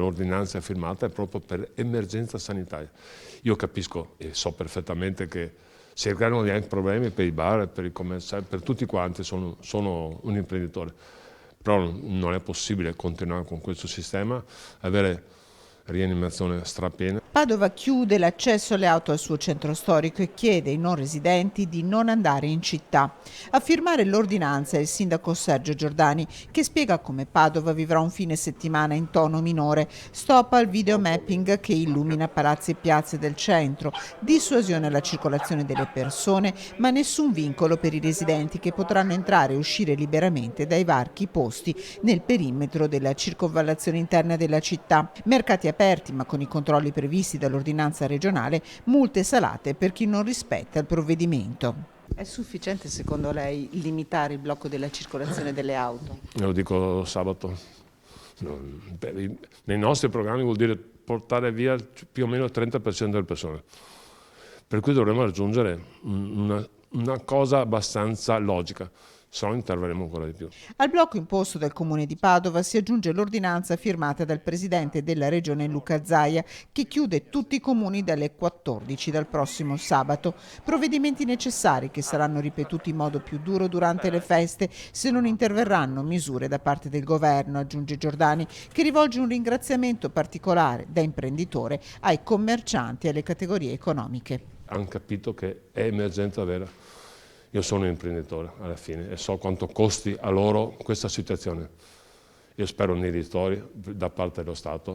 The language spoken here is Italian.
l'ordinanza firmata è proprio per emergenza sanitaria. Io capisco e so perfettamente che si creano anche problemi per i bar, per i commerciali, per tutti quanti, sono un imprenditore, però non è possibile continuare con questo sistema, avere rianimazione strapiena. Padova chiude l'accesso alle auto al suo centro storico e chiede ai non residenti di non andare in città. A firmare l'ordinanza è il sindaco Sergio Giordani, che spiega come Padova vivrà un fine settimana in tono minore. Stop al videomapping che illumina palazzi e piazze del centro, dissuasione alla circolazione delle persone, ma nessun vincolo per i residenti che potranno entrare e uscire liberamente dai varchi posti nel perimetro della circonvallazione interna della città. Mercati aperti, ma con i controlli previsti dall'ordinanza regionale, multe salate per chi non rispetta il provvedimento. È sufficiente secondo lei limitare il blocco della circolazione delle auto? Lo dico sabato. Nei nostri programmi vuol dire portare via più o meno il 30% delle persone. Per cui dovremmo raggiungere una cosa abbastanza logica. Se no interverremo ancora di più. Al blocco imposto dal Comune di Padova si aggiunge l'ordinanza firmata dal Presidente della Regione Luca Zaia, che chiude tutti i comuni dalle 14 dal prossimo sabato. Provvedimenti necessari che saranno ripetuti in modo più duro durante le feste se non interverranno misure da parte del governo, aggiunge Giordani, che rivolge un ringraziamento particolare da imprenditore ai commercianti e alle categorie economiche. Hanno capito che è emergenza vera. Io sono un imprenditore alla fine e so quanto costi a loro questa situazione. Io spero nei ristori da parte dello Stato.